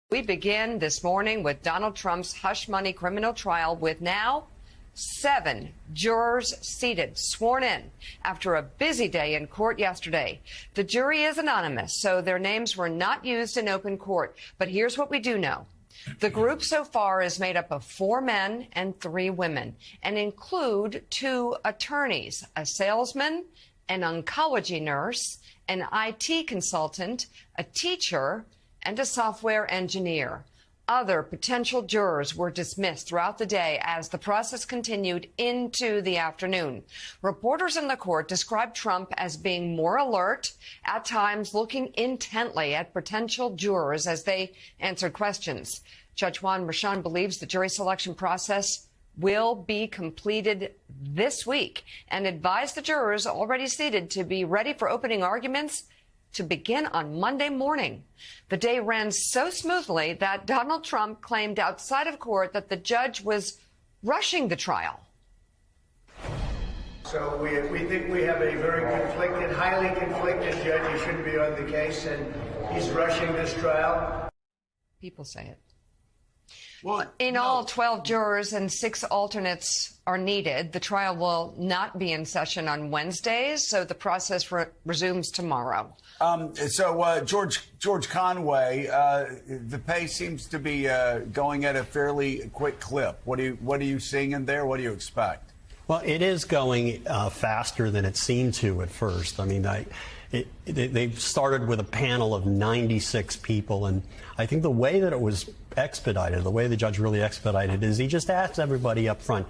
We begin this morning with Donald Trump's hush money criminal trial with now 7 jurors seated, sworn in after a busy day in court yesterday. The jury is anonymous, so their names were not used in open court. But here's what we do know. The group so far is made up of 4 men and 3 women and include 2 attorneys, a salesman, an oncology nurse, an IT consultant, a teacher, and a software engineer. Other potential jurors were dismissed throughout the day as the process continued into the afternoon. Reporters in the court described Trump as being more alert, at times looking intently at potential jurors as they answered questions. Judge Juan Merchan believes the jury selection process will be completed this week and advised the jurors already seated to be ready for opening arguments to begin on Monday morning. The day ran so smoothly that Donald Trump claimed outside of court that the judge was rushing the trial. So we think we have a very conflicted, highly conflicted judge. He shouldn't be on the case, and he's rushing this trial. People say it. All, 12 jurors and 6 alternates are needed. The trial will not be in session on Wednesdays, so the process resumes tomorrow. George Conway, the pace seems to be going at a fairly quick clip. What are you seeing in there? What do you expect? Well, it is going faster than it seemed to at first. I mean, they started with a panel of 96 people, and I think the way that it was expedited, the way the judge really expedited, is he just asked everybody up front,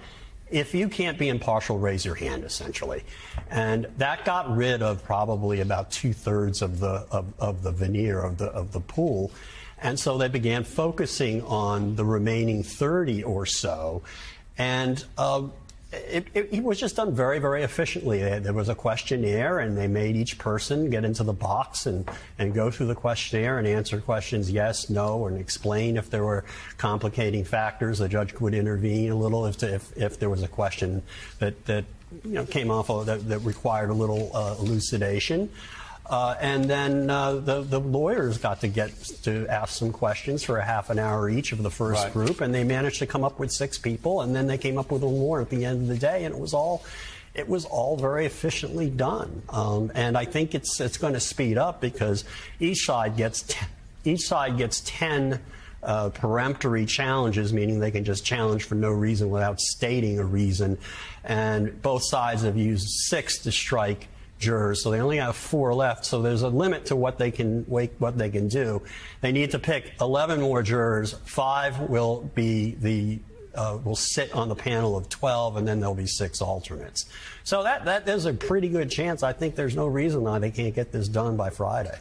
if you can't be impartial, raise your hand, essentially. And that got rid of probably about 2/3 of the veneer of the pool. And so they began focusing on the remaining 30 or so. And it was just done very, very efficiently. There was a questionnaire, and they made each person get into the box and go through the questionnaire and answer questions yes, no, and explain if there were complicating factors. The judge would intervene a little if there was a question that came off that required a little elucidation. And then the lawyers got to ask some questions for a half an hour each of the first group, and they managed to come up with 6 people, and then they came up with a more at the end of the day, and it was all very efficiently done. And I think it's going to speed up because each side gets 10 peremptory challenges, meaning they can just challenge for no reason without stating a reason, and both sides have used 6 to strike jurors, so they only have 4 left. So there's a limit to what they can do. They need to pick 11 more jurors. 5 will be will sit on the panel of 12, and then there'll be 6 alternates. So that there's a pretty good chance. I think there's no reason why they can't get this done by Friday.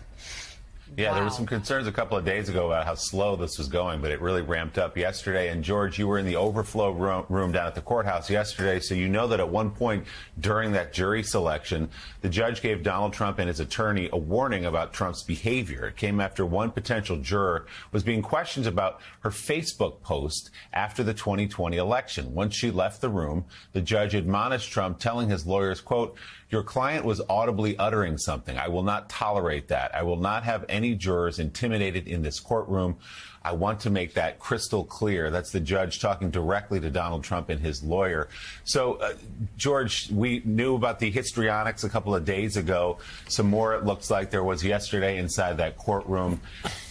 Yeah, there were some concerns a couple of days ago about how slow this was going, but it really ramped up yesterday. And, George, you were in the overflow room down at the courthouse yesterday, so you know that at one point during that jury selection, the judge gave Donald Trump and his attorney a warning about Trump's behavior. It came after one potential juror was being questioned about her Facebook post after the 2020 election. Once she left the room, the judge admonished Trump, telling his lawyers, quote, "Your client was audibly uttering something. I will not tolerate that. I will not have any jurors intimidated in this courtroom. I want to make that crystal clear." That's the judge talking directly to Donald Trump and his lawyer. So, George, we knew about the histrionics a couple of days ago. Some more, it looks like there was yesterday inside that courtroom.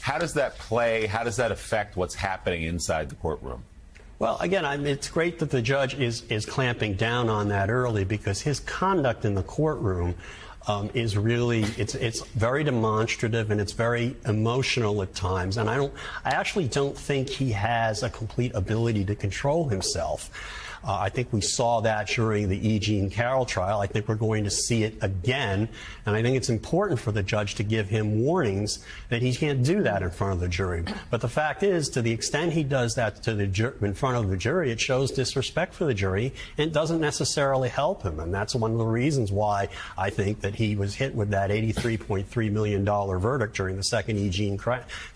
How does that play? How does that affect what's happening inside the courtroom? Well, again, it's great that the judge is clamping down on that early, because his conduct in the courtroom is really, it's very demonstrative, and it's very emotional at times. And I actually don't think he has a complete ability to control himself. I think we saw that during the E. Jean Carroll trial. I think we're going to see it again. And I think it's important for the judge to give him warnings that he can't do that in front of the jury. But the fact is, to the extent he does that to in front of the jury, it shows disrespect for the jury and doesn't necessarily help him. And that's one of the reasons why I think that he was hit with that $83.3 million verdict during the second E. Jean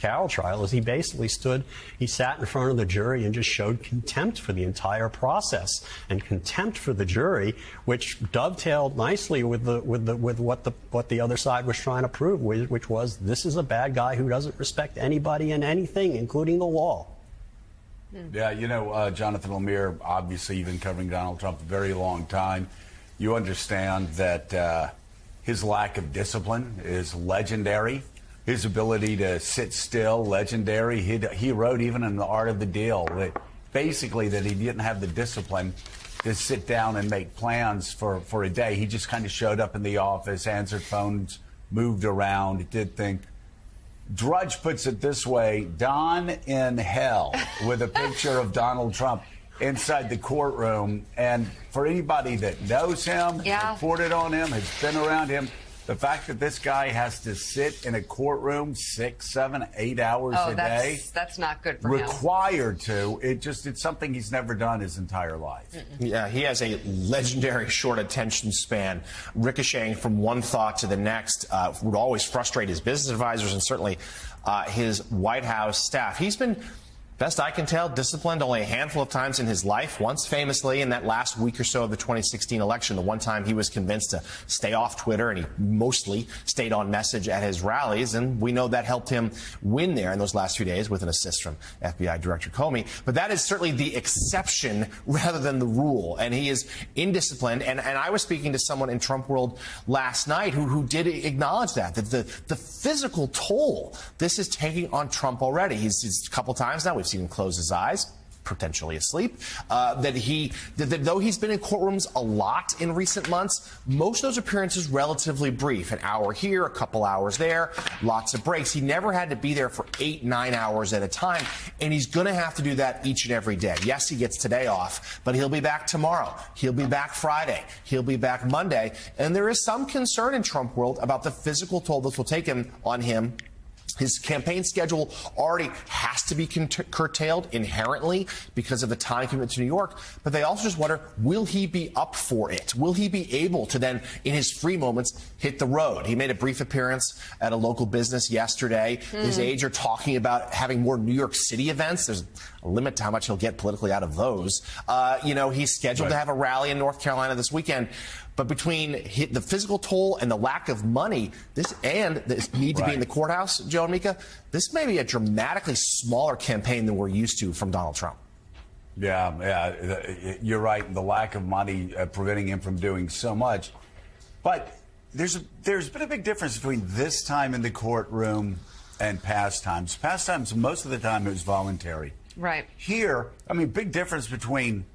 Carroll trial, is he basically sat in front of the jury and just showed contempt for the entire process. process and contempt for the jury, which dovetailed nicely with what the other side was trying to prove, which was this is a bad guy who doesn't respect anybody and anything, including the law. Yeah, you know, Jonathan Lemire, obviously you've been covering Donald Trump a very long time. You understand that his lack of discipline is legendary. His ability to sit still, legendary. He wrote even in The Art of the Deal that basically that he didn't have the discipline to sit down and make plans for a day. He just kind of showed up in the office, answered phones, moved around, did things. Drudge puts it this way: Don in hell, with a picture of Donald Trump inside the courtroom. And for anybody that knows him, reported on him, has been around him, the fact that this guy has to sit in a courtroom 6, 7, 8 hours a day. That's not good for him. Required to. It's something he's never done his entire life. Yeah, he has a legendary short attention span, ricocheting from one thought to the next, would always frustrate his business advisors and certainly his White House staff. He's been, best I can tell, disciplined only a handful of times in his life. Once famously in that last week or so of the 2016 election, the one time he was convinced to stay off Twitter, and he mostly stayed on message at his rallies. And we know that helped him win there in those last few days with an assist from FBI Director Comey. But that is certainly the exception rather than the rule. And he is indisciplined. And I was speaking to someone in Trump world last night who did acknowledge that the physical toll this is taking on Trump already. He's a couple times now, we've seen him close his eyes, potentially asleep, that though he's been in courtrooms a lot in recent months, most of those appearances relatively brief, an hour here, a couple hours there, lots of breaks. He never had to be there for 8, 9 hours at a time, and he's going to have to do that each and every day. Yes, he gets today off, but he'll be back tomorrow. He'll be back Friday. He'll be back Monday, and there is some concern in Trump world about the physical toll this will take on him. His campaign schedule already has to be curtailed inherently because of the time commitment to New York. But they also just wonder, will he be up for it? Will he be able to then, in his free moments, hit the road? He made a brief appearance at a local business yesterday. His aides are talking about having more New York City events. There's a limit to how much he'll get politically out of those. He's scheduled to have a rally in North Carolina this weekend. But between the physical toll and the lack of money, this need to be in the courthouse, Joe and Mika, this may be a dramatically smaller campaign than we're used to from Donald Trump. Yeah, you're right. The lack of money preventing him from doing so much. But there's been a big difference between this time in the courtroom and past times. Past times, most of the time, it was voluntary. Right. Here, I mean, big difference between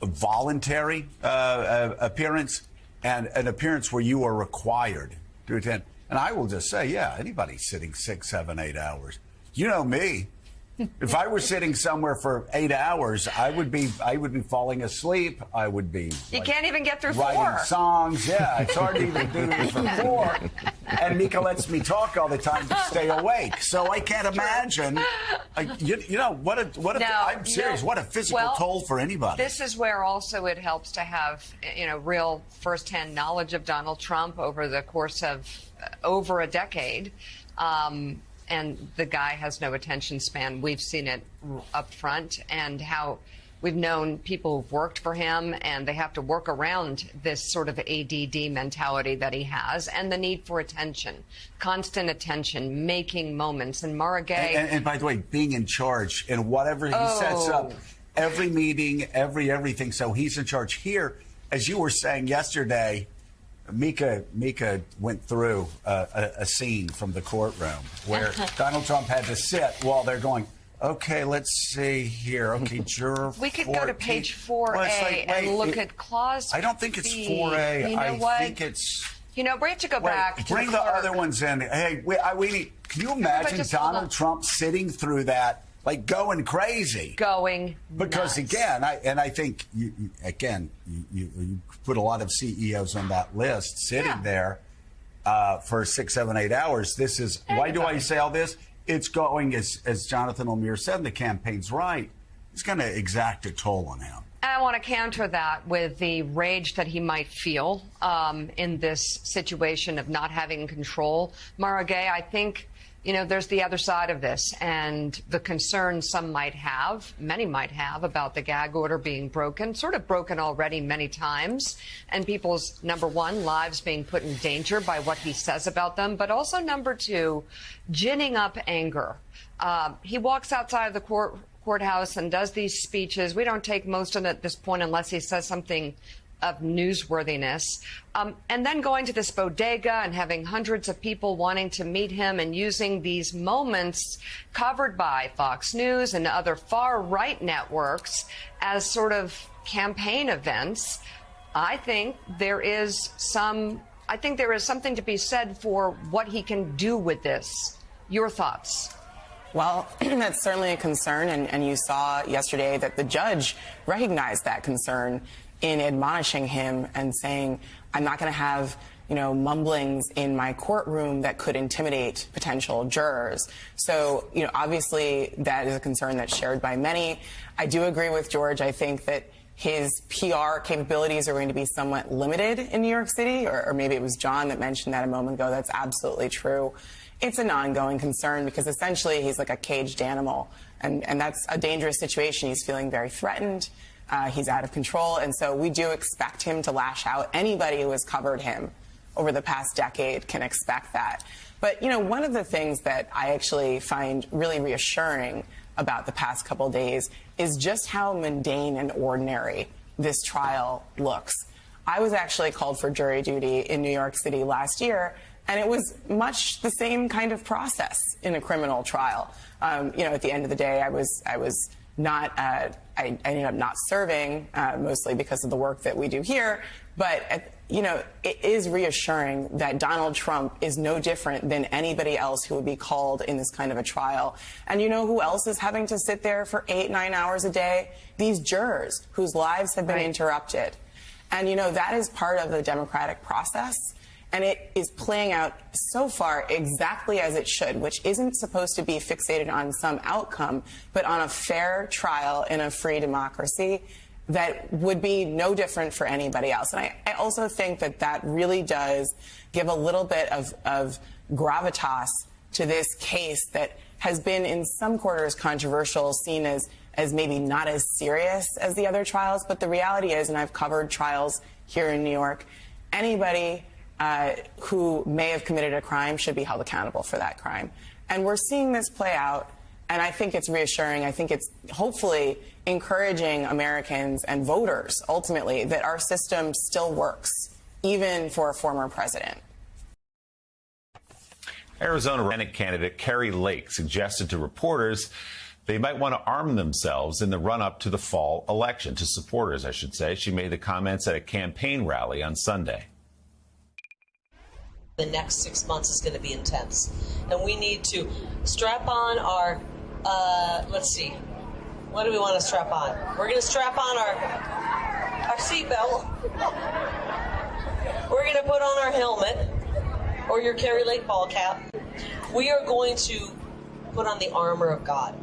a voluntary appearance and an appearance where you are required to attend. And I will just say, yeah, anybody sitting 6, 7, 8 hours. You know me. If I were sitting somewhere for 8 hours, I would be falling asleep. I would be. You can't even get through writing 4 songs. Yeah, it's hard to even do this for 4. And Mika lets me talk all the time to stay awake. So I can't imagine. I'm serious. What a physical toll for anybody. This is where also it helps to have real firsthand knowledge of Donald Trump over the course of over a decade. And the guy has no attention span. We've seen it up front, and how we've known people who've worked for him, and they have to work around this sort of ADD mentality that he has, and the need for attention, constant attention, making moments. And Mara Gay. And by the way, being in charge in whatever he sets up, every meeting, everything. So he's in charge here. As you were saying yesterday, Mika went through a scene from the courtroom where Donald Trump had to sit while they're going, okay, let's see here. Okay, juror 14. We could go to page 4A and look at clause I don't think it's 4A. You know I think it's... we have to go back. Bring the other ones in. Hey, we need... Can you imagine Donald Trump sitting through that, like going crazy? Because nuts. Again, I think, you put a lot of CEOs on that list sitting there for 6, 7, 8 hours. This is, why do I say all this? It's going, as Jonathan Lemire said, the campaign's right. It's going to exact a toll on him. And I want to counter that with the rage that he might feel in this situation of not having control. Mara Gay, I think there's the other side of this, and the concern some might have, many might have, about the gag order being broken, sort of broken already many times, and people's, number one, lives being put in danger by what he says about them, but also, number two, ginning up anger. He walks outside of the courthouse and does these speeches. We don't take most of it at this point unless he says something of newsworthiness, and then going to this bodega and having hundreds of people wanting to meet him and using these moments covered by Fox News and other far-right networks as sort of campaign events. I think there is something to be said for what he can do with this. Your thoughts? Well, that's certainly a concern, and you saw yesterday that the judge recognized that concern in admonishing him and saying, I'm not going to have, mumblings in my courtroom that could intimidate potential jurors. So, obviously that is a concern that's shared by many. I do agree with George. I think that his PR capabilities are going to be somewhat limited in New York City, or maybe it was John that mentioned that a moment ago. That's absolutely true. It's an ongoing concern because essentially he's like a caged animal, and that's a dangerous situation. He's feeling very threatened. He's out of control, and so we do expect him to lash out. Anybody who has covered him over the past decade can expect that. But, one of the things that I actually find really reassuring about the past couple of days is just how mundane and ordinary this trial looks. I was actually called for jury duty in New York City last year, and it was much the same kind of process in a criminal trial. At the end of the day, I was not, I ended up not serving, mostly because of the work that we do here. But, it is reassuring that Donald Trump is no different than anybody else who would be called in this kind of a trial. And you know who else is having to sit there for 8-9 hours a day? These jurors whose lives have been interrupted. And, that is part of the democratic process. And it is playing out so far exactly as it should, which isn't supposed to be fixated on some outcome, but on a fair trial in a free democracy that would be no different for anybody else. And I also think that really does give a little bit of gravitas to this case that has been in some quarters controversial, seen as maybe not as serious as the other trials. But the reality is, and I've covered trials here in New York, anybody who may have committed a crime should be held accountable for that crime. And we're seeing this play out, and I think it's reassuring. I think it's hopefully encouraging Americans and voters, ultimately, that our system still works, even for a former president. Arizona Senate candidate Kari Lake suggested to reporters they might want to arm themselves in the run-up to the fall election, to supporters, I should say. She made the comments at a campaign rally on Sunday. The next 6 months is going to be intense, and we need to strap on our, let's see, what do we want to strap on? We're going to strap on our seatbelt. We're going to put on our helmet, or your Kari Lake ball cap. We are going to put on the armor of God.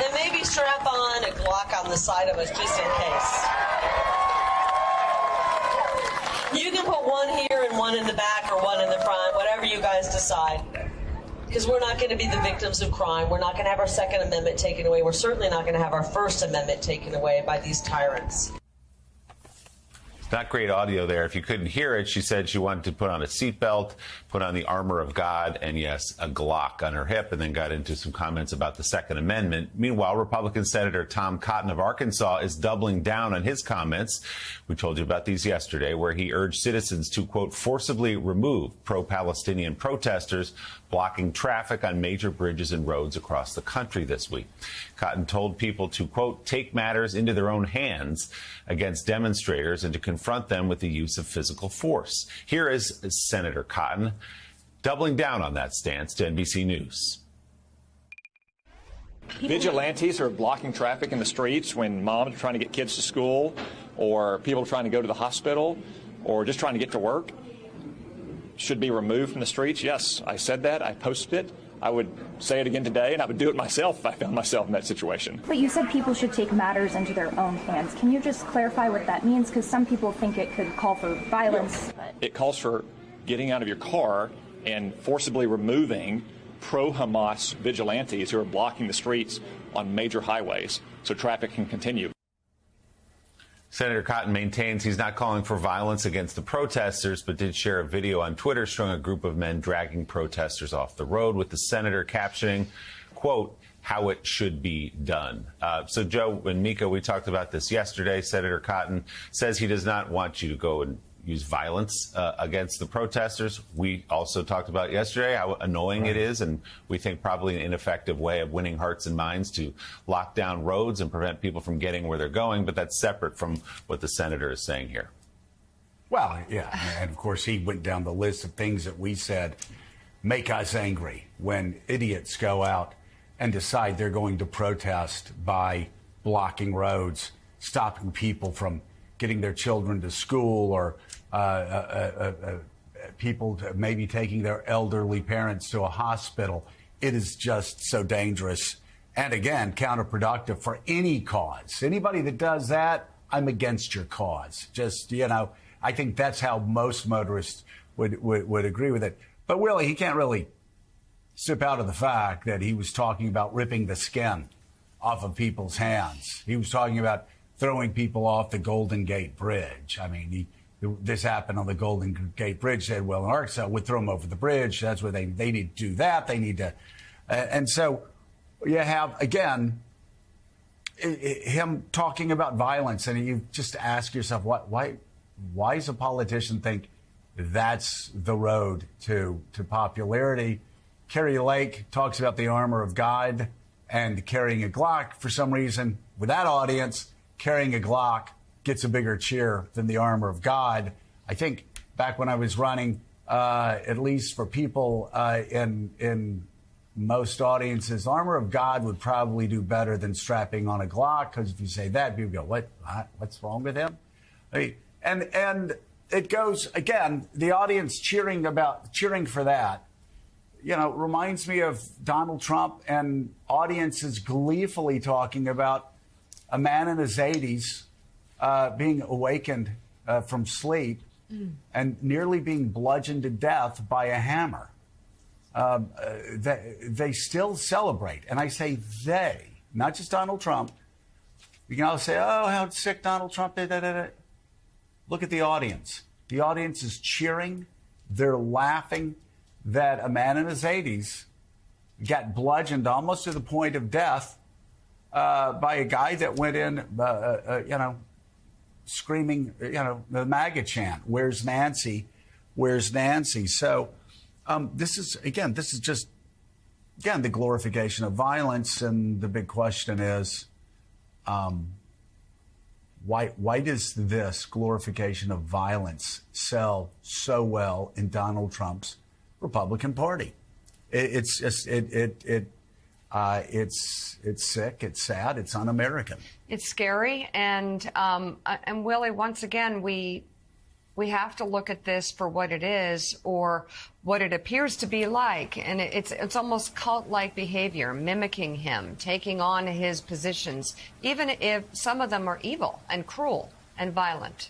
And maybe strap on a Glock on the side of us just in case. You can put one here and one in the back or one in the front, whatever you guys decide. Because we're not going to be the victims of crime. We're not going to have our Second Amendment taken away. We're certainly not going to have our First Amendment taken away by these tyrants. Not great audio there. If you couldn't hear it, she said she wanted to put on a seatbelt, put on the armor of God, and yes, a Glock on her hip, and then got into some comments about the Second Amendment. Meanwhile, Republican Senator Tom Cotton of Arkansas is doubling down on his comments. We told you about these yesterday, where he urged citizens to, quote, forcibly remove pro-Palestinian protesters blocking traffic on major bridges and roads across the country this week. Cotton told people to, quote, take matters into their own hands against demonstrators and to confront them with the use of physical force. Here is Senator Cotton doubling down on that stance to NBC News. Vigilantes are blocking traffic in the streets when moms are trying to get kids to school, or people are trying to go to the hospital, or just trying to get to work, should be removed from the streets. Yes, I said that. I posted it. I would say it again today, and I would do it myself if I found myself in that situation. But you said people should take matters into their own hands. Can you just clarify what that means? Because some people think it could call for violence. It calls for getting out of your car and forcibly removing pro-Hamas vigilantes who are blocking the streets on major highways so traffic can continue. Senator Cotton maintains he's not calling for violence against the protesters, but did share a video on Twitter showing a group of men dragging protesters off the road, with the senator captioning, quote, how it should be done. So, Joe and Mika, we talked about this yesterday. Senator Cotton says he does not want you to go and use violence against the protesters. We also talked about yesterday how annoying it is, and we think probably an ineffective way of winning hearts and minds to lock down roads and prevent people from getting where they're going. But that's separate from what the senator is saying here. Well, yeah, and of course he went down the list of things that we said make us angry when idiots go out and decide they're going to protest by blocking roads, stopping people from getting their children to school, or people maybe taking their elderly parents to a hospital. It is just so dangerous and, again, counterproductive for any cause. Anybody that does that, I'm against your cause. Just, I think that's how most motorists would agree with it. But really, he can't really slip out of the fact that he was talking about ripping the skin off of people's hands. He was talking about throwing people off the Golden Gate Bridge. I mean, this happened on the Golden Gate Bridge. Said, well, in Arkansas, we'd throw them over the bridge. That's where they need to do that. They need to. And so you have, again, him talking about violence. And you just ask yourself, why does a politician think that's the road to popularity? Kari Lake talks about the armor of God and carrying a Glock. For some reason, with that audience, carrying a Glock gets a bigger cheer than the armor of God. I think back when I was running, at least for people in most audiences, armor of God would probably do better than strapping on a Glock, because if you say that, people go, what's wrong with him? I mean, and it goes, again, the audience cheering for that, reminds me of Donald Trump and audiences gleefully talking about a man in his 80s being awakened from sleep and nearly being bludgeoned to death by a hammer. They still celebrate. And I say they, not just Donald Trump. You can all say, oh, how sick Donald Trump is. Look at the audience. The audience is cheering. They're laughing that a man in his 80s got bludgeoned almost to the point of death by a guy that went in, screaming, the MAGA chant, "Where's Nancy? Where's Nancy?" So this is just, again, the glorification of violence. And the big question is, why does this glorification of violence sell so well in Donald Trump's Republican Party? It's just it's sick, it's sad, it's un-American. It's scary, and Willie, once again, we have to look at this for what it is, or what it appears to be like, and it's almost cult-like behavior, mimicking him, taking on his positions, even if some of them are evil and cruel and violent.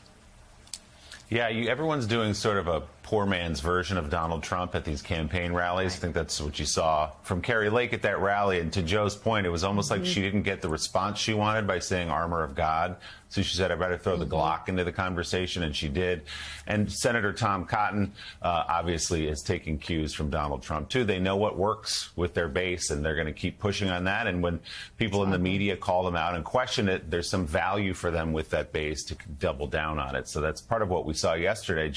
Yeah, everyone's doing sort of a poor man's version of Donald Trump at these campaign rallies. I think that's what you saw from Kari Lake at that rally. And to Joe's point, it was almost like she didn't get the response she wanted by saying armor of God. So she said, I better throw the Glock into the conversation, and she did. And Senator Tom Cotton obviously is taking cues from Donald Trump, too. They know what works with their base, and they're going to keep pushing on that. And when people in the media call them out and question it, there's some value for them with that base to double down on it. So that's part of what we saw yesterday.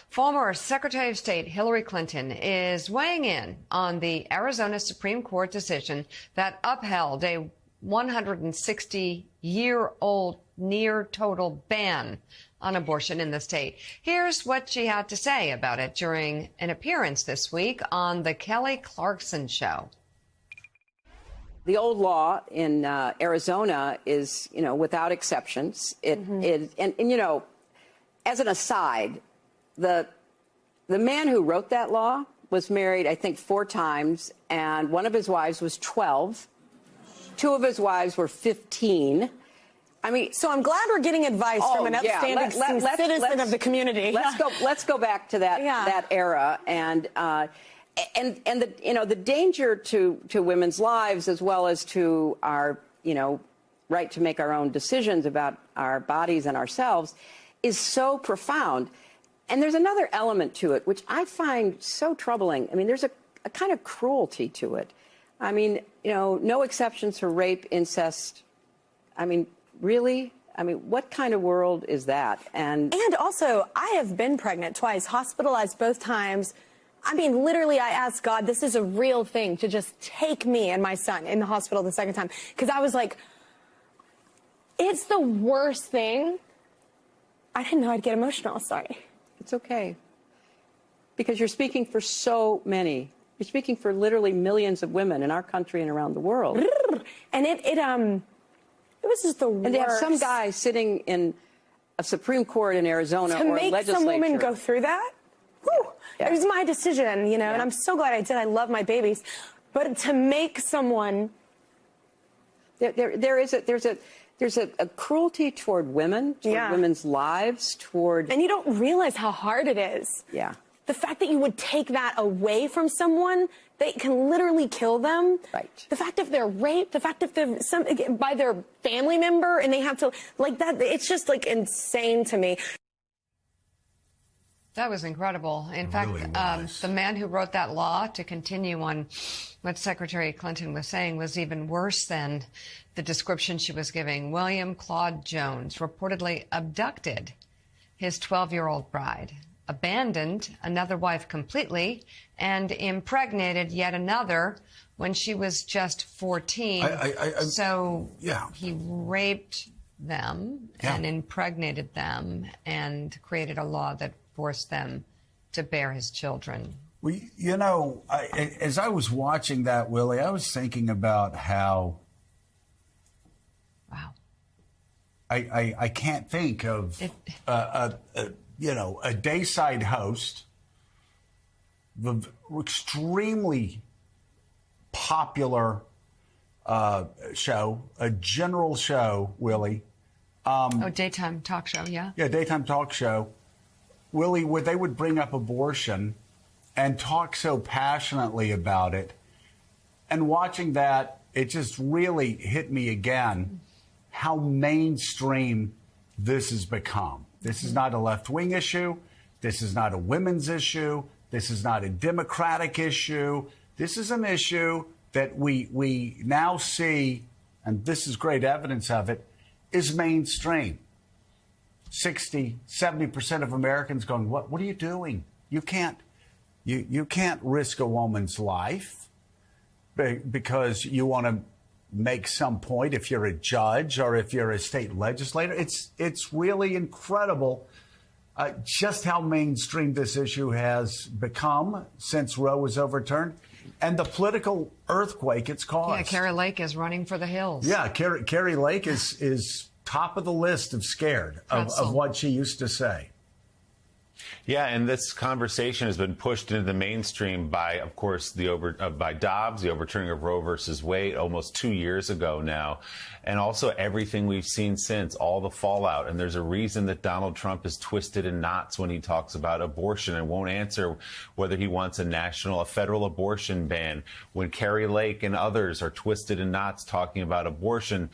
Former Secretary of State Hillary Clinton is weighing in on the Arizona Supreme Court decision that upheld a 160-year-old near-total ban on abortion in the state. Here's what she had to say about it during an appearance this week on The Kelly Clarkson Show. The old law in Arizona is, without exceptions. And as an aside, the man who wrote that law was married, I think, 4 times, and one of his wives was 12. 2 of his wives were 15. I mean, so I'm glad we're getting advice from an upstanding citizen of the community. Let's go back to that era and the danger to women's lives as well as to our right to make our own decisions about our bodies and ourselves is so profound. And there's another element to it which I find so troubling. I mean, there's a kind of cruelty to it. I mean, no exceptions for rape, incest. I mean, really? I mean, what kind of world is that? And also, I have been pregnant twice, hospitalized both times. I mean, literally, I asked God, this is a real thing, to just take me and my son in the hospital the second time. Because I was like, it's the worst thing. I didn't know I'd get emotional. Sorry. It's okay. Because you're speaking for so many. You're speaking for literally millions of women in our country and around the world. And it was just the worst. And they have some guy sitting in a Supreme Court in Arizona or legislature. To make some women go through that? Whew. Yeah. It was my decision, and I'm so glad I did. I love my babies. But to make someone... There's a cruelty toward women, toward women's lives, toward... And you don't realize how hard it is. Yeah. The fact that you would take that away from someone, they can literally kill them. Right. The fact if they're raped, the fact if they're by their family member and they have to, like that, it's just like insane to me. That was incredible. In fact, the man who wrote that law, to continue on what Secretary Clinton was saying, was even worse than the description she was giving. William Claude Jones reportedly abducted his 12-year-old bride, abandoned another wife completely, and impregnated yet another when she was just 14. He raped them and impregnated them and created a law that forced them to bear his children. Well, as I was watching that, Willie, I was thinking about how... Wow. I can't think of a dayside host, the extremely popular show, a general show, Willie. Daytime talk show, yeah? Yeah, daytime talk show. Willie, where they would bring up abortion and talk so passionately about it. And watching that, it just really hit me again how mainstream this has become. This is not a left-wing issue. This is not a women's issue. This is not a Democratic issue. This is an issue that we now see, and this is great evidence of it, is mainstream. 60, 70% of Americans going, what are you doing? You can't risk a woman's life because you want to make some point if you're a judge or if you're a state legislator. It's really incredible just how mainstream this issue has become since Roe was overturned and the political earthquake it's caused. Yeah, Kari Lake is running for the hills. Yeah, Kari Lake is top of the list of scared of what she used to say. Yeah, and this conversation has been pushed into the mainstream by, of course, by Dobbs, the overturning of Roe versus Wade almost 2 years ago now, and also everything we've seen since, all the fallout. And there's a reason that Donald Trump is twisted in knots when he talks about abortion and won't answer whether he wants a federal abortion ban. When Kari Lake and others are twisted in knots talking about abortion,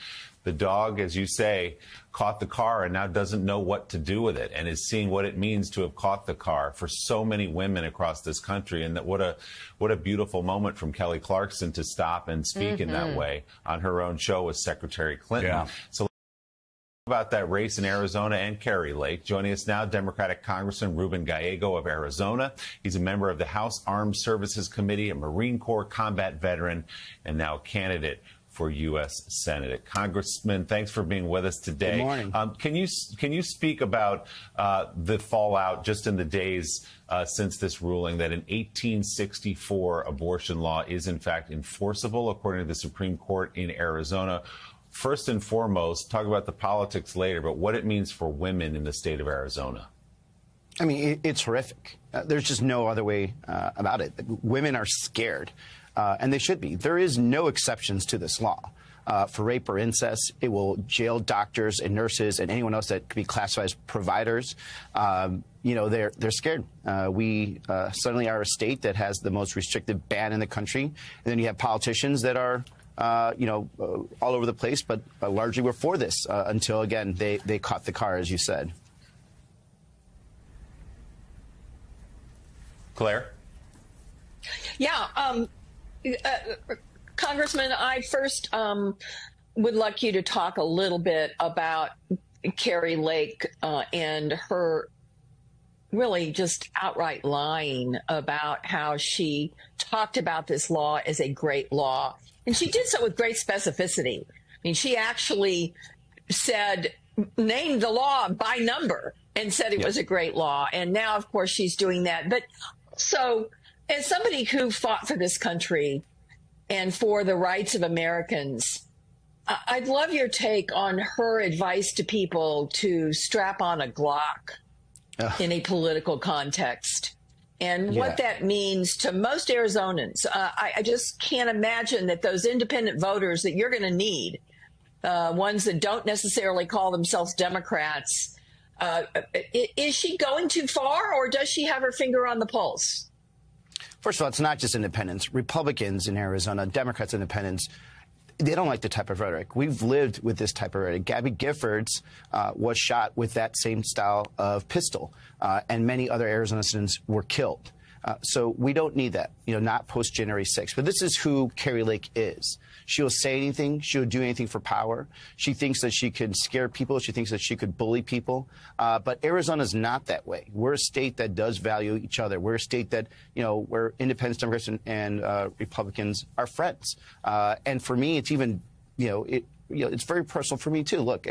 the dog, as you say, caught the car and now doesn't know what to do with it and is seeing what it means to have caught the car for so many women across this country. And that what a beautiful moment from Kelly Clarkson to stop and speak in that way on her own show with Secretary Clinton. Yeah. So about that race in Arizona and Kari Lake. Joining us now, Democratic Congressman Ruben Gallego of Arizona. He's a member of the House Armed Services Committee, a Marine Corps combat veteran, and now a candidate for U.S. Senate. Congressman, thanks for being with us today. Good morning. Can you speak about the fallout just in the days since this ruling that an 1864 abortion law is in fact enforceable according to the Supreme Court in Arizona? First and foremost, talk about the politics later, but what it means for women in the state of Arizona. I mean, it's horrific. There's just no other way about it. Women are scared. And they should be. There is no exceptions to this law. for rape or incest. It will jail doctors and nurses and anyone else that could be classified as providers. You know, they're scared. We suddenly are a state that has the most restrictive ban in the country. And then you have politicians that are, you know, all over the place, but largely we're for this until, again, they caught the car, as you said. Claire? Yeah. Congressman, I first would like you to talk a little bit about Kari Lake and her really just outright lying about how she talked about this law as a great law. And she did so with great specificity. I mean, she actually said, named the law by number and said it was a great law. And now, of course, she's doing that. But so as somebody who fought for this country and for the rights of Americans, I'd love your take on her advice to people to strap on a Glock in a political context and what that means to most Arizonans. I just can't imagine that those independent voters that you're going to need, ones that don't necessarily call themselves Democrats, is she going too far, or does she have her finger on the pulse? First of all, it's not just independents. Republicans in Arizona, Democrats, independents, they don't like the type of rhetoric. We've lived with this type of rhetoric. Gabby Giffords was shot with that same style of pistol, and many other Arizona citizens were killed. So we don't need that, you know, not post January 6th. But this is who Kari Lake is. She'll say anything. She'll do anything for power. She thinks that she can scare people. She thinks that she could bully people. But Arizona's not that way. We're a state that does value each other. We're a state that, you know, where independents, Democrats, and Republicans are friends. And for me, it's even, it's very personal for me, too. Look,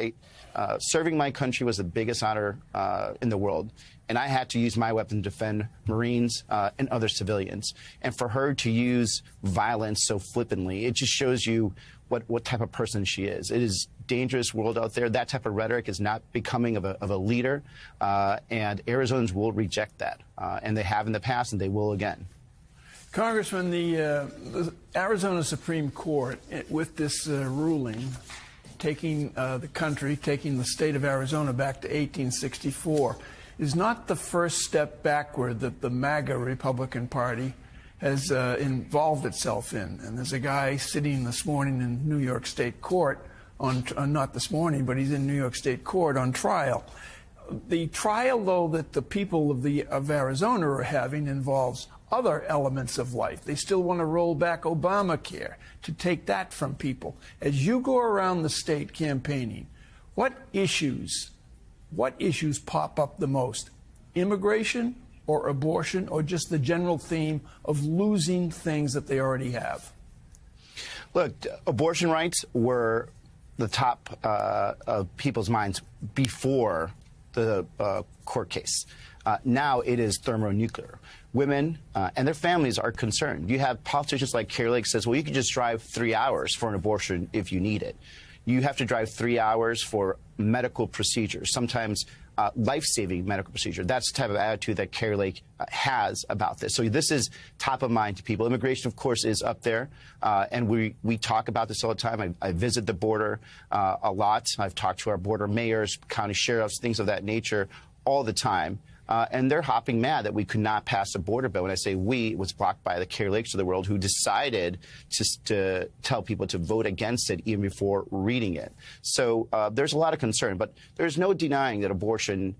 serving my country was the biggest honor in the world. And I had to use my weapon to defend Marines and other civilians. And for her to use violence so flippantly, it just shows you what type of person she is. It is a dangerous world out there. That type of rhetoric is not becoming of a leader. And Arizonans will reject that. And they have in the past, and they will again. Congressman, the Arizona Supreme Court, with this ruling, taking the state of Arizona back to 1864, is not the first step backward that the MAGA Republican Party has involved itself in. And there's a guy sitting this morning in New York State Court, not this morning, but he's in New York State Court on trial. The trial, though, that the people of Arizona are having involves other elements of life. They still want to roll back Obamacare to take that from people. As you go around the state campaigning, what issues pop up the most? Immigration or abortion, or just the general theme of losing things that they already have? Look, abortion rights were the top of people's minds before the court case. Now it is thermonuclear. Women and their families are concerned. You have politicians like Kari Lake says, well, you can just drive 3 hours for an abortion if you need it. You have to drive 3 hours for medical procedures, sometimes life-saving medical procedure. That's the type of attitude that Kari Lake has about this. So this is top of mind to people. Immigration, of course, is up there, and we talk about this all the time. I visit the border a lot. I've talked to our border mayors, county sheriffs, things of that nature all the time. And they're hopping mad that we could not pass a border bill. When I say we, it was blocked by the Kari Lakes of the world, who decided to tell people to vote against it even before reading it. So there's a lot of concern, but there's no denying that abortion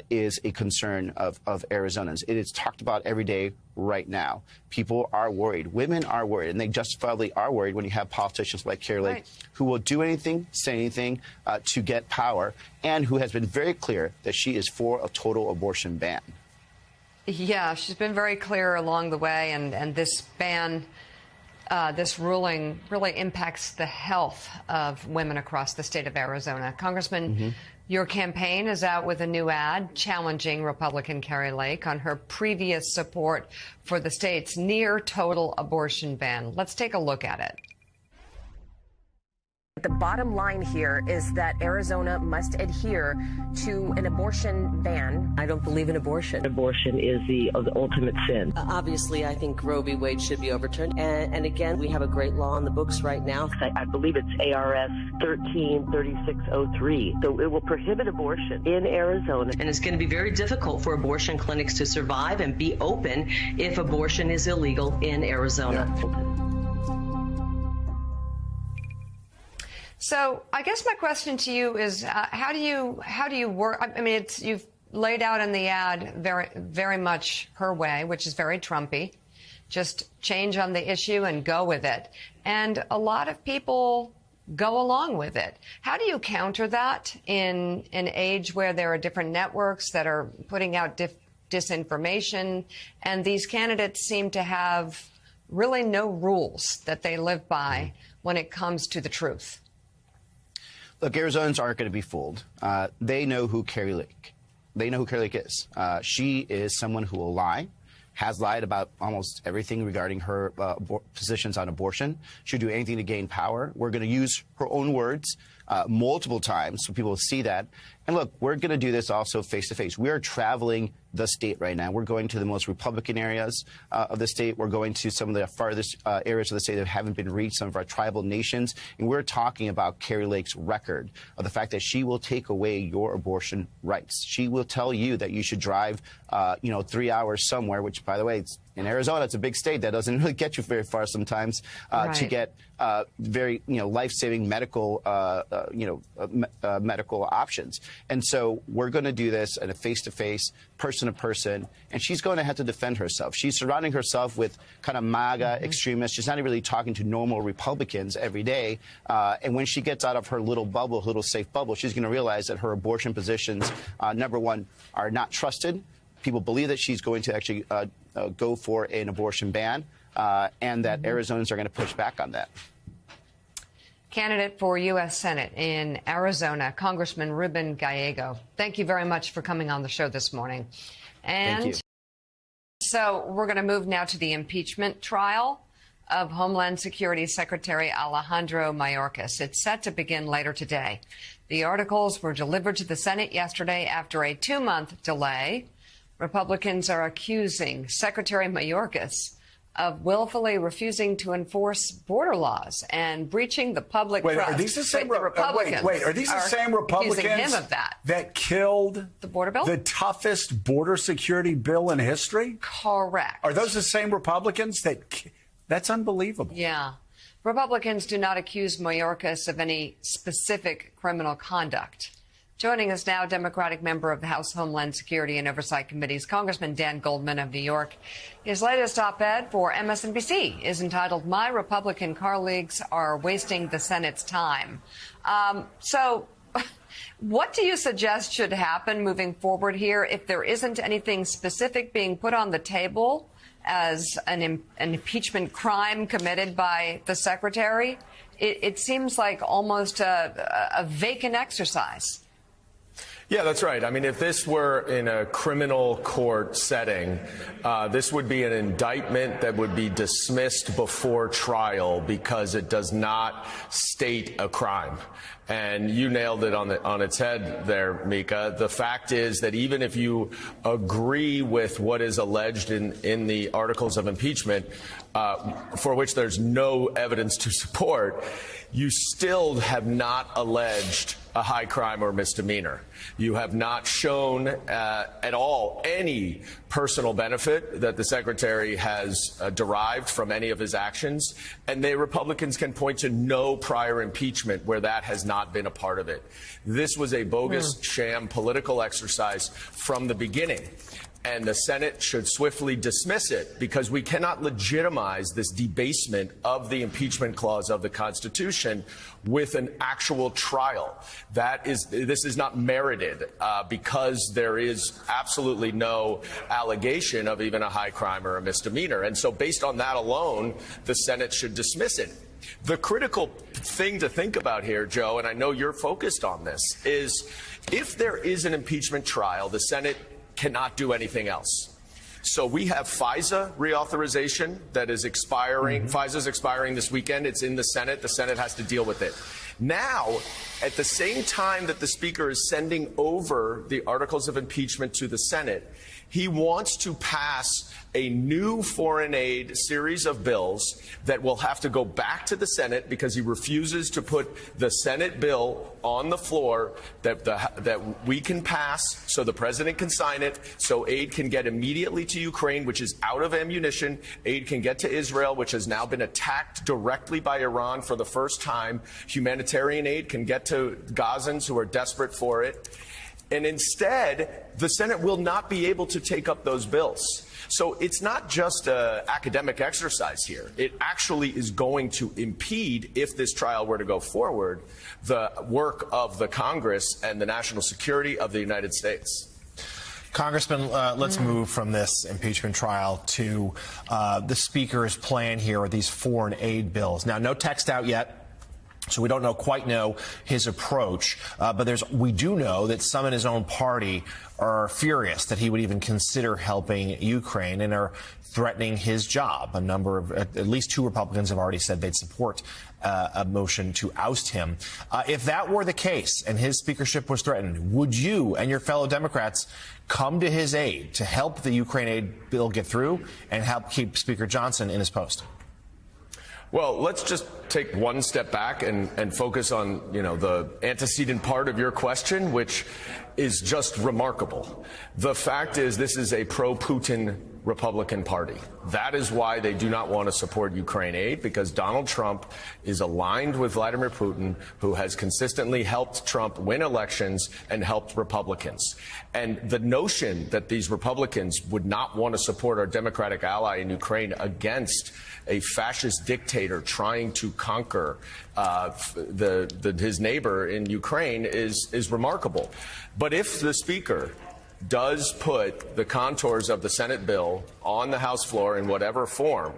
is a concern of Arizonans. It is talked about every day right now. People are worried. Women are worried, and they justifiably are worried when you have politicians like Kari Lake who will do anything, say anything to get power, and who has been very clear that she is for a total abortion ban. Yeah, she's been very clear along the way, and this ban, this ruling really impacts the health of women across the state of Arizona. Congressman, your campaign is out with a new ad challenging Republican Kari Lake on her previous support for the state's near total abortion ban. Let's take a look at it. The bottom line here is that Arizona must adhere to an abortion ban. I don't believe in abortion. Abortion is the ultimate sin. Obviously, I think Roe v. Wade should be overturned. And again, we have a great law on the books right now. I believe it's ARS 133603. So it will prohibit abortion in Arizona. And it's going to be very difficult for abortion clinics to survive and be open if abortion is illegal in Arizona. So I guess my question to you is, how do you work? I mean, you've laid out in the ad very much her way, which is very Trumpy. Just change on the issue and go with it. And a lot of people go along with it. How do you counter that in an age where there are different networks that are putting out disinformation, and these candidates seem to have really no rules that they live by when it comes to the truth? Look, Arizonans aren't going to be fooled. They know who Kari Lake. They know who Kari Lake is. She is someone who will lie, has lied about almost everything regarding her positions on abortion. She'll do anything to gain power. We're going to use her own words multiple times so people will see that. And look, we're going to do this also face-to-face. We are traveling the state right now. We're going to the most Republican areas of the state. We're going to some of the farthest areas of the state that haven't been reached, some of our tribal nations. And we're talking about Kari Lake's record of the fact that she will take away your abortion rights. She will tell you that you should drive, 3 hours somewhere, which, by the way, in Arizona, it's a big state that doesn't really get you very far sometimes to get very, life-saving medical, medical options. And so we're going to do this at a face-to-face, person-to-person, and she's going to have to defend herself. She's surrounding herself with kind of MAGA extremists. She's not really talking to normal Republicans every day. And when she gets out of her little bubble, little safe bubble, she's going to realize that her abortion positions, number one, are not trusted. People believe that she's going to actually go for an abortion ban, and that Arizonans are going to push back on that. Candidate for U.S. Senate in Arizona, Congressman Ruben Gallego. Thank you very much for coming on the show this morning. And thank you. So we're going to move now to the impeachment trial of Homeland Security Secretary Alejandro Mayorkas. It's set to begin later today. The articles were delivered to the Senate yesterday after a 2-month delay. Republicans are accusing Secretary Mayorkas of willfully refusing to enforce border laws and breaching the public trust. Are these the same Republicans? Are these the same Republicans accusing him of that killed the border bill, the toughest border security bill in history? Correct. Are those the same Republicans that's unbelievable? Yeah. Republicans do not accuse Mayorkas of any specific criminal conduct. Joining us now, Democratic member of the House Homeland Security and Oversight Committees, Congressman Dan Goldman of New York. His latest op-ed for MSNBC is entitled, "My Republican Colleagues Are Wasting the Senate's Time." So what do you suggest should happen moving forward here if there isn't anything specific being put on the table as an impeachment crime committed by the secretary? It seems like almost a vacant exercise. Yeah, that's right. I mean, if this were in a criminal court setting, this would be an indictment that would be dismissed before trial because it does not state a crime. And you nailed it on its head there, Mika. The fact is that even if you agree with what is alleged in the articles of impeachment, for which there's no evidence to support, you still have not alleged a high crime or misdemeanor. You have not shown at all any personal benefit that the secretary has derived from any of his actions. And Republicans can point to no prior impeachment where that has not been a part of it. This was a bogus sham political exercise from the beginning. And the Senate should swiftly dismiss it because we cannot legitimize this debasement of the impeachment clause of the Constitution with an actual trial. This is not merited because there is absolutely no allegation of even a high crime or a misdemeanor. And so based on that alone, the Senate should dismiss it. The critical thing to think about here, Joe, and I know you're focused on this, is if there is an impeachment trial, the Senate cannot do anything else. So we have FISA reauthorization that is expiring. FISA's expiring this weekend. It's in the Senate. The Senate has to deal with it. Now, at the same time that the Speaker is sending over the articles of impeachment to the Senate, he wants to pass a new foreign aid series of bills that will have to go back to the Senate because he refuses to put the Senate bill on the floor that we can pass so the president can sign it, so aid can get immediately to Ukraine, which is out of ammunition. Aid can get to Israel, which has now been attacked directly by Iran for the first time. Humanitarian aid can get to Gazans who are desperate for it. And instead, the Senate will not be able to take up those bills. So it's not just an academic exercise here. It actually is going to impede, if this trial were to go forward, the work of the Congress and the national security of the United States. Congressman, let's move from this impeachment trial to the Speaker's plan here with these foreign aid bills. Now, no text out yet. So we don't quite know his approach, but we do know that some in his own party are furious that he would even consider helping Ukraine and are threatening his job. At least 2 Republicans have already said they'd support a motion to oust him. If that were the case and his speakership was threatened, would you and your fellow Democrats come to his aid to help the Ukraine aid bill get through and help keep Speaker Johnson in his post? Well, let's just take one step back and focus on, the antecedent part of your question, which is just remarkable. The fact is this is a pro-Putin Republican Party. That is why they do not want to support Ukraine aid, because Donald Trump is aligned with Vladimir Putin, who has consistently helped Trump win elections and helped Republicans. And the notion that these Republicans would not want to support our Democratic ally in Ukraine against a fascist dictator trying to conquer his neighbor in Ukraine is remarkable. But if the Speaker does put the contours of the Senate bill on the House floor in whatever form,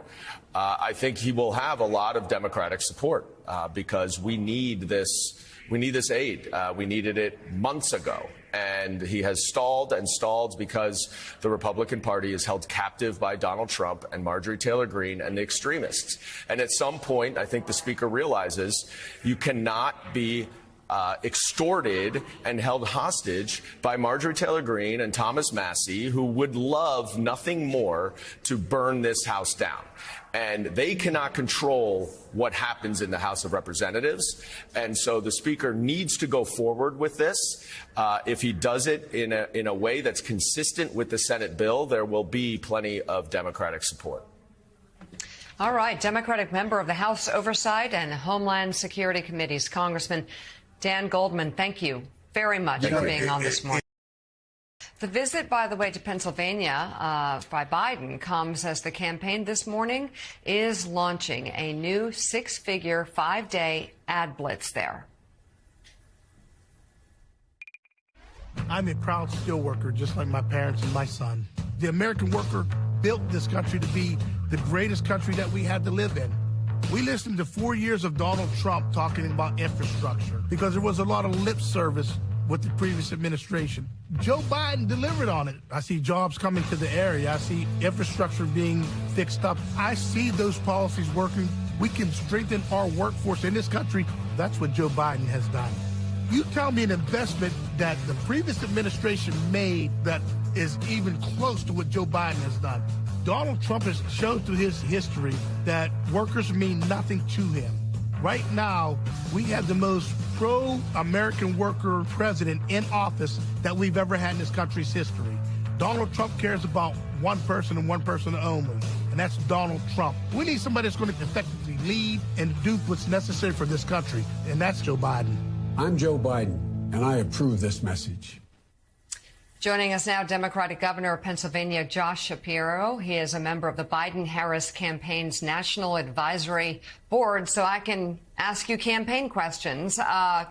I think he will have a lot of Democratic support because we need this aid. We needed it months ago. And he has stalled and stalled because the Republican Party is held captive by Donald Trump and Marjorie Taylor Greene and the extremists. And at some point, I think the Speaker realizes you cannot be extorted and held hostage by Marjorie Taylor Greene and Thomas Massie, who would love nothing more to burn this House down. And they cannot control what happens in the House of Representatives. And so the Speaker needs to go forward with this. If he does it in a way that's consistent with the Senate bill, there will be plenty of Democratic support. All right. Democratic member of the House Oversight and Homeland Security Committees, Congressman Dan Goldman, thank you very much for being on this morning. The visit, by the way, to Pennsylvania by Biden comes as the campaign this morning is launching a new 6-figure, 5-day ad blitz there. I'm a proud steelworker, just like my parents and my son. The American worker built this country to be the greatest country that we had to live in. We listened to 4 years of Donald Trump talking about infrastructure because there was a lot of lip service with the previous administration. Joe Biden delivered on it. I see jobs coming to the area. I see infrastructure being fixed up. I see those policies working. We can strengthen our workforce in this country. That's what Joe Biden has done. You tell me an investment that the previous administration made that is even close to what Joe Biden has done. Donald Trump has shown through his history that workers mean nothing to him. Right now, we have the most pro-American worker president in office that we've ever had in this country's history. Donald Trump cares about one person and one person only, and that's Donald Trump. We need somebody that's going to effectively lead and do what's necessary for this country, and that's Joe Biden. I'm Joe Biden, and I approve this message. Joining us now, Democratic Governor of Pennsylvania, Josh Shapiro. He is a member of the Biden-Harris campaign's National Advisory Board, so I can ask you campaign questions.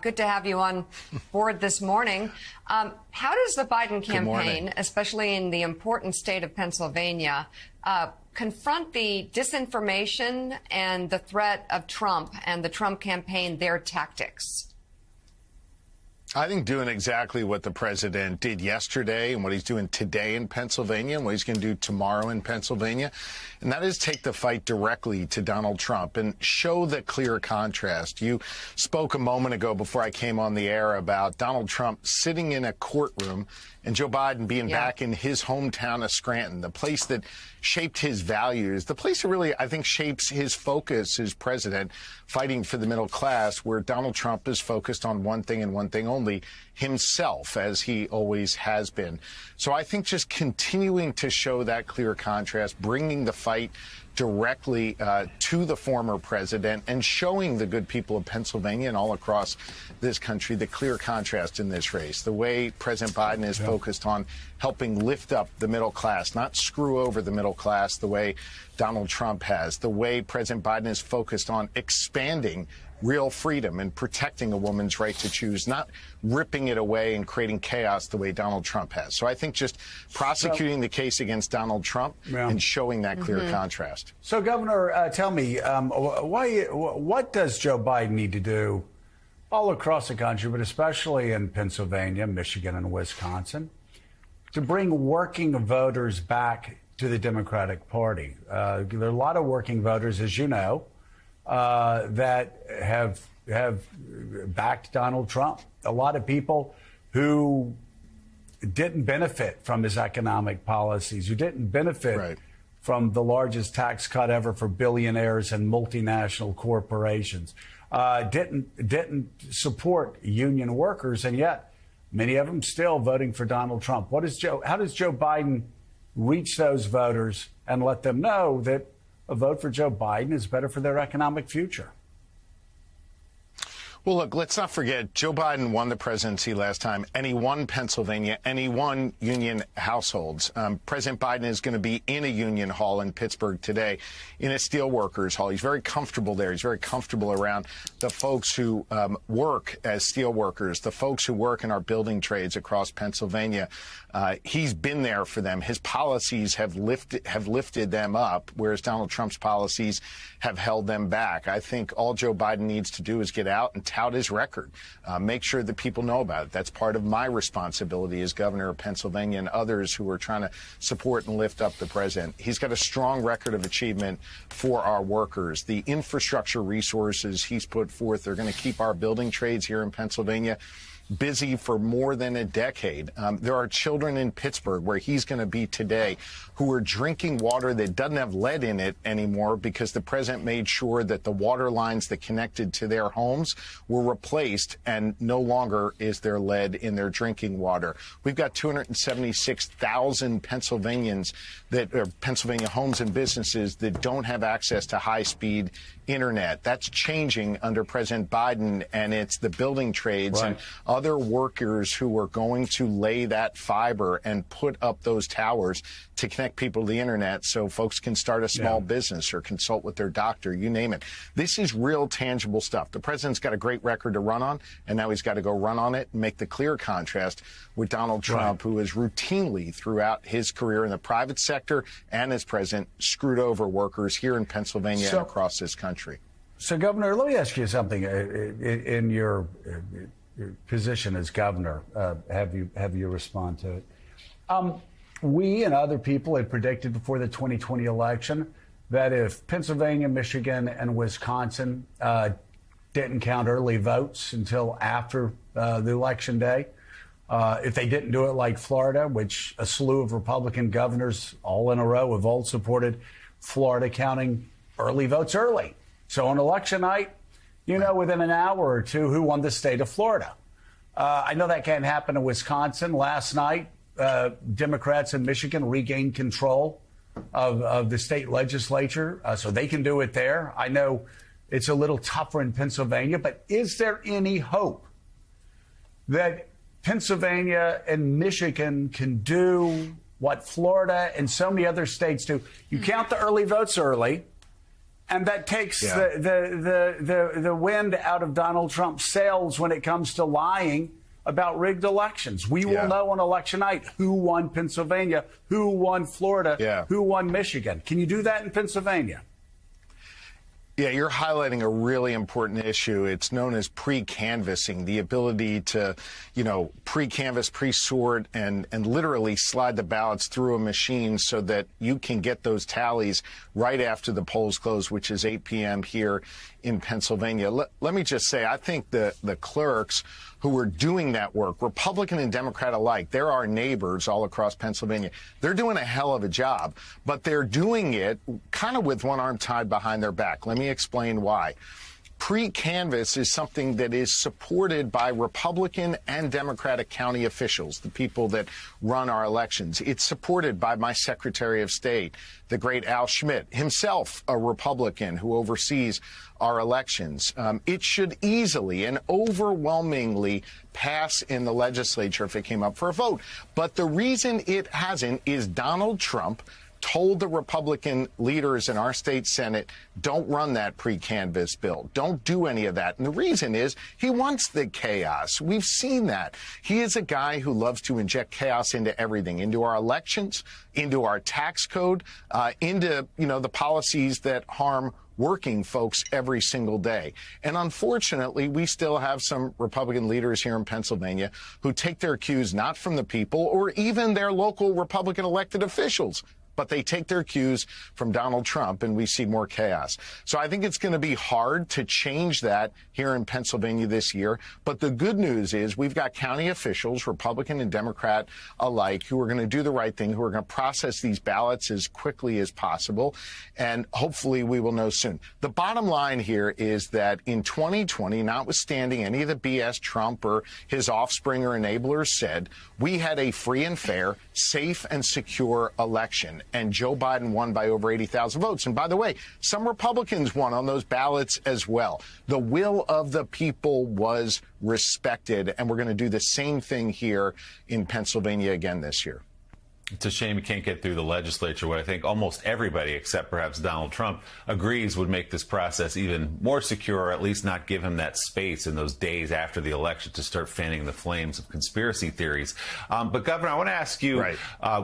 Good to have you on board this morning. How does the Biden campaign, especially in the important state of Pennsylvania, confront the disinformation and the threat of Trump and the Trump campaign, their tactics? I think doing exactly what the president did yesterday and what he's doing today in Pennsylvania and what he's going to do tomorrow in Pennsylvania, and that is take the fight directly to Donald Trump and show the clear contrast. You spoke a moment ago before I came on the air about Donald Trump sitting in a courtroom and Joe Biden being back in his hometown of Scranton, the place that shaped his values, the place that really, I think, shapes his focus as president, fighting for the middle class, where Donald Trump is focused on one thing and one thing only, himself, as he always has been. So I think just continuing to show that clear contrast, bringing the fight directly to the former president and showing the good people of Pennsylvania and all across this country the clear contrast in this race, the way President Biden is focused on helping lift up the middle class, not screw over the middle class the way Donald Trump has, the way President Biden is focused on expanding real freedom and protecting a woman's right to choose, not ripping it away and creating chaos the way Donald Trump has. So I think just prosecuting the case against Donald Trump and showing that clear contrast. So, Governor, tell me, what does Joe Biden need to do all across the country, but especially in Pennsylvania, Michigan, and Wisconsin, to bring working voters back to the Democratic Party? There are a lot of working voters, as you know, that have backed Donald Trump. A lot of people who didn't benefit from his economic policies, who didn't benefit from the largest tax cut ever for billionaires and multinational corporations, didn't support union workers, and yet many of them still voting for Donald Trump. How does Joe Biden reach those voters and let them know that a vote for Joe Biden is better for their economic future? Well, look, let's not forget, Joe Biden won the presidency last time, and he won Pennsylvania, and he won union households. President Biden is going to be in a union hall in Pittsburgh today, in a steelworkers hall. He's very comfortable there. He's very comfortable around the folks who work as steelworkers, the folks who work in our building trades across Pennsylvania. He's been there for them. His policies have lifted them up, whereas Donald Trump's policies have held them back. I think all Joe Biden needs to do is get out and tout his record, make sure that people know about it. That's part of my responsibility as governor of Pennsylvania and others who are trying to support and lift up the president. He's got a strong record of achievement for our workers. The infrastructure resources he's put forth are going to keep our building trades here in Pennsylvania busy for more than a decade. There are children in Pittsburgh, where he's going to be today, who are drinking water that doesn't have lead in it anymore because the president made sure that the water lines that connected to their homes were replaced, and no longer is there lead in their drinking water. We've got 276,000 Pennsylvanians that are Pennsylvania homes and businesses that don't have access to high-speed internet. That's changing under President Biden, and it's the building trades and other workers who are going to lay that fiber and put up those towers to connect people to the internet so folks can start a small business or consult with their doctor, you name it. This is real tangible stuff. The president's got a great record to run on, and now he's got to go run on it and make the clear contrast with Donald Trump, who has routinely throughout his career in the private sector and as president screwed over workers here in Pennsylvania and across this country. So, Governor, let me ask you something. In your position as governor, have you respond to it? We and other people had predicted before the 2020 election that if Pennsylvania, Michigan, and Wisconsin didn't count early votes until after the election day, if they didn't do it like Florida, which a slew of Republican governors all in a row have all supported Florida counting early votes early. So on election night, you know within an hour or two who won the state of Florida. I know that can't happen in Wisconsin. Last night, Democrats in Michigan regained control of the state legislature, so they can do it there. I know it's a little tougher in Pennsylvania, but is there any hope that Pennsylvania and Michigan can do what Florida and so many other states do? You count the early votes early, and that takes the wind out of Donald Trump's sails when it comes to lying about rigged elections. We will know on election night who won Pennsylvania, who won Florida, who won Michigan. Can you do that in Pennsylvania? Yeah, you're highlighting a really important issue. It's known as pre-canvassing, the ability to, pre-canvass, pre-sort, and literally slide the ballots through a machine so that you can get those tallies right after the polls close, which is 8 p.m. here in Pennsylvania. Let me just say, I think the clerks who are doing that work, Republican and Democrat alike, they're our neighbors all across Pennsylvania. They're doing a hell of a job, but they're doing it kind of with one arm tied behind their back. Let me explain why. Pre-canvass is something that is supported by Republican and Democratic county officials, the people that run our elections. It's supported by my Secretary of State, the great Al Schmidt, himself a Republican who oversees our elections. It should easily and overwhelmingly pass in the legislature if it came up for a vote. But the reason it hasn't is Donald Trump told the Republican leaders in our state Senate, don't run that pre-canvass bill. Don't do any of that. And the reason is he wants the chaos. We've seen that. He is a guy who loves to inject chaos into everything, into our elections, into our tax code, into, the policies that harm working folks every single day. And unfortunately, we still have some Republican leaders here in Pennsylvania who take their cues not from the people or even their local Republican elected officials, but they take their cues from Donald Trump, and we see more chaos. So I think it's going to be hard to change that here in Pennsylvania this year. But the good news is we've got county officials, Republican and Democrat alike, who are going to do the right thing, who are going to process these ballots as quickly as possible. And hopefully we will know soon. The bottom line here is that in 2020, notwithstanding any of the BS Trump or his offspring or enablers said, we had a free and fair, safe and secure election. And Joe Biden won by over 80,000 votes. And by the way, some Republicans won on those ballots as well. The will of the people was respected, and we're going to do the same thing here in Pennsylvania again this year. It's a shame you can't get through the legislature. What I think almost everybody, except perhaps Donald Trump, agrees would make this process even more secure, or at least not give him that space in those days after the election to start fanning the flames of conspiracy theories. But, Governor, I want to ask you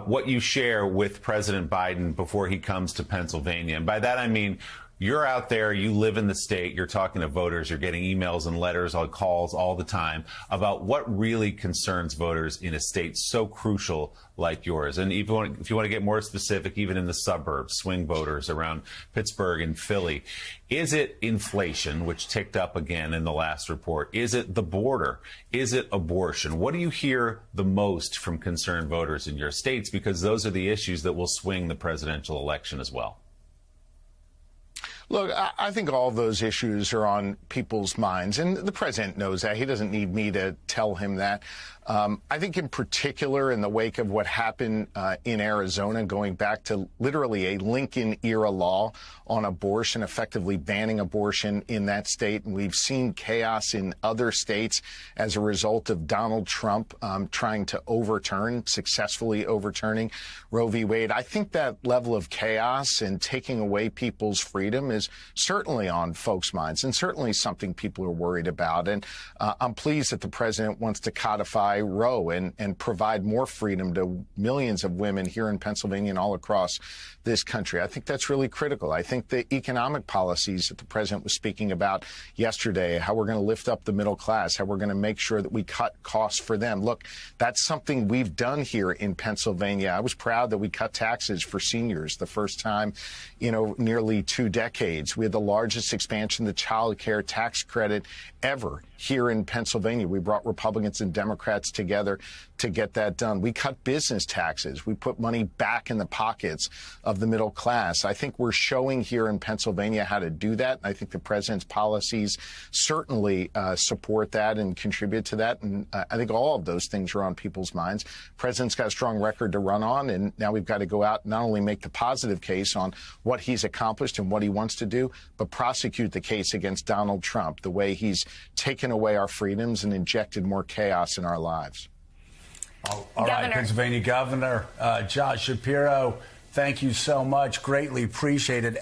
what you share with President Biden before he comes to Pennsylvania. And by that, I mean, you're out there, you live in the state, you're talking to voters, you're getting emails and letters, calls all the time about what really concerns voters in a state so crucial like yours. And if you want to get more specific, even in the suburbs, swing voters around Pittsburgh and Philly, is it inflation, which ticked up again in the last report? Is it the border? Is it abortion? What do you hear the most from concerned voters in your states? Because those are the issues that will swing the presidential election as well. Look, I think all of those issues are on people's minds, and the president knows that. He doesn't need me to tell him that. I think in particular in the wake of what happened in Arizona, going back to literally a Lincoln-era law on abortion, effectively banning abortion in that state. And we've seen chaos in other states as a result of Donald Trump trying to successfully overturning Roe v. Wade. I think that level of chaos and taking away people's freedom is certainly on folks' minds and certainly something people are worried about. And I'm pleased that the president wants to codify Roe and provide more freedom to millions of women here in Pennsylvania and all across this country. I think that's really critical. I think the economic policies that the president was speaking about yesterday, how we're going to lift up the middle class, how we're going to make sure that we cut costs for them. Look, that's something we've done here in Pennsylvania. I was proud that we cut taxes for seniors the first time, nearly 2 decades. We had the largest expansion of the child care tax credit ever here in Pennsylvania. We brought Republicans and Democrats together to get that done. We cut business taxes. We put money back in the pockets of the middle class. I think we're showing here in Pennsylvania how to do that. I think the president's policies certainly support that and contribute to that. And I think all of those things are on people's minds. The president's got a strong record to run on, and now we've got to go out and not only make the positive case on what he's accomplished and what he wants to do, but prosecute the case against Donald Trump, the way he's taken away our freedoms and injected more chaos in our lives. All right, Pennsylvania Governor Josh Shapiro, thank you so much. Greatly appreciated.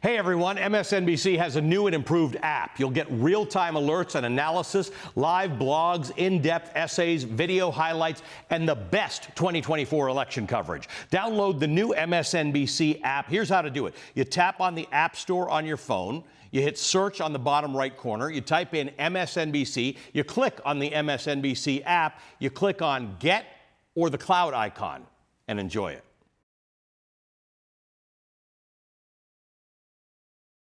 Hey everyone, MSNBC has a new and improved app. You'll get real-time alerts and analysis, live blogs, in-depth essays, video highlights, and the best 2024 election coverage. Download the new MSNBC app. Here's how to do it. You tap on the App Store on your phone. You hit search on the bottom right corner. You type in MSNBC. You click on the MSNBC app. You click on Get or the cloud icon and enjoy it.